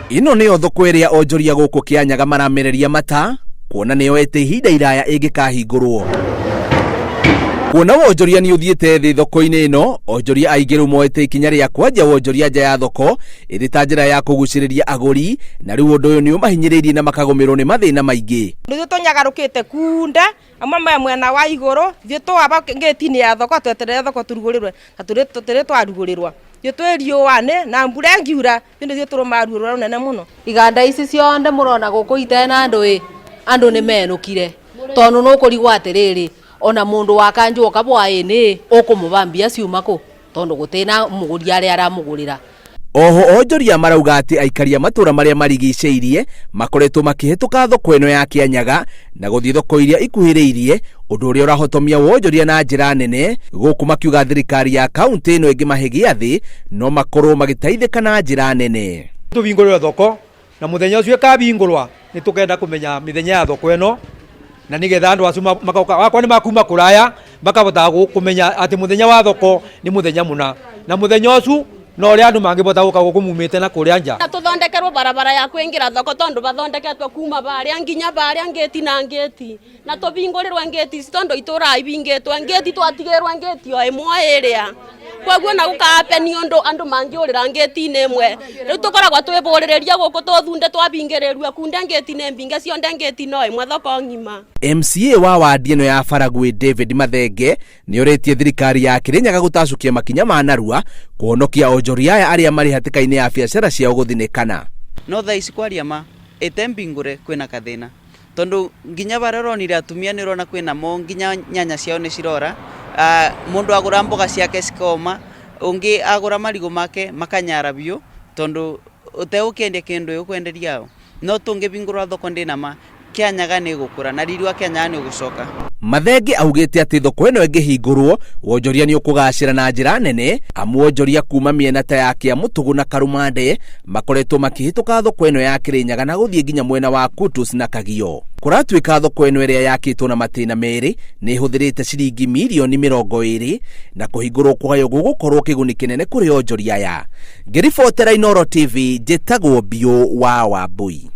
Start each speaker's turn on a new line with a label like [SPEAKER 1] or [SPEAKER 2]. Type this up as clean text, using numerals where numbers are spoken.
[SPEAKER 1] Ino nĩyo thoko ĩrĩa Onjoria guku Kianyaga maramereria mata kuona nĩyoete ihinda iraya ĩngĩkahingũrwo. Kuona Wonjoria nĩ ũthiĩte thĩ thoko-inĩ ĩno, Onjoria aingĩ rĩu moete ikinya rĩa kwenja Wonjoria nja ya thoko ĩrĩ ta njĩra ya kũgucĩrĩria agũri, na rĩu ũndũ ũyũ nĩ ũmahinyĩrĩirie na makagũmĩrwo nĩ mathĩna maingĩ.
[SPEAKER 2] Rĩu tũnyagarũkĩte kunda amwe mwena wa igũrũ thiĩ twaba ngĩti-inĩ ya thoko tweterere thoko turugũrĩrwe na tũrĩ twarugũrĩrwa twĩ riũa-inĩ na mbura ĩngiura nĩ tũrũma ruo runene mũno.
[SPEAKER 3] Iganda ici cionde mũrona gũkũ itena andũ nĩ menũkire tondũ nĩ ũkũrigwo atĩrĩrĩ ona mũndũ wakanjuoka bwaĩ-inĩ ũkũmũbambia ciuma kũ tondũ gũtĩna mũgũri arĩa aramũgũrĩra.
[SPEAKER 1] Oho Onjoria marauga atĩ aikaria matũra marĩa marigicĩirie makoretwo makĩhetũka thoko ĩno ya Kianyaga na gũthiĩ thoko iria ikuhĩrĩirie, ũndũ ũrĩa ũrahotomia Wonjoria na njĩra nene, gũkũ makiuga thirikari ya kaunti ĩno ĩngĩmahe gĩathĩ no makorwo magĩteithĩka na njĩra nene.
[SPEAKER 4] Tũhingũrĩrwo thoko na mũthenya ũcio ĩkahingũrwa nĩ tũkenda kũmenya mĩthenya ya thoko ĩno na nĩgetha andũ acio makoka wakwa nĩ makuma kũraya makabota kũmenya atĩ mũthenya wa thoko nĩ mũthenya mũna na mũthenya ũcio no ria andu mangibota guka gukumumite na kuria nja.
[SPEAKER 5] Tuthondekerwo barabara ya kuingira thoko tondu bathondeketwo kuma baria nginya baria ngeti na ngeti na tubingurirwa ngeti tondu itura ibingitwe ngeti twatigirwa ngeti o imwe iria kwaguo na gukape ni andu mangiurira ngeti-ini imwe riu tukoragwa twiburiria guku tuthunde twabingiririo kunde ngeti-ini mbinge cionde ngeti no imwe thoko ngima.
[SPEAKER 1] MCA wa wadi ĩno ya Baragwe David Mathenge nĩ ũrĩtie thirikari ya Kirinyaga gutacukia makinya manarua kuhonokia Onjoria arĩa marĩ hatĩka-inĩ ya biashara ciao gũthinĩkana.
[SPEAKER 6] No thaa ici kwaria ma ĩtembingũre kwĩna kathĩna tondu nginya baroronire atumia nĩ ũrona kwĩna mo nginya nyanya ciao nĩ cirora, mũndũ agũra mboga ciake cikoma, ũngĩ agũra marigũ make makanyara biũ tondu ũtegũkĩendia kĩndũ ũkwenderia no tũngĩbingũra thoko ndĩna ma Kianyaga nĩ gũkũra na riri wa Kianyaga nĩ gũcoka.
[SPEAKER 1] Mathenge augĩte atĩ thoko ĩno ĩngĩhingũrwo Wonjoria nĩ ũkũgacĩra na njĩra nene, amu Onjoria kuma mĩena ta ya Kĩamũtũgũ na Karumande makoretwo makĩhĩtũka thoko ĩno ya Kirinyaga na gũthiĩ nginya mwena wa Kutus na Kagio. Kũratuĩka thoko ĩno ĩrĩa yakĩtwo na matĩna merĩ nĩ ĩhũthĩrĩte ciringi mirioni 20 na kũhingũrwo kwayo gũgũkorwo kĩguni kĩnene kũrĩ Onjoria ya. Ngĩribotera Inooro TV, njĩtagwo Bio wa Wambui.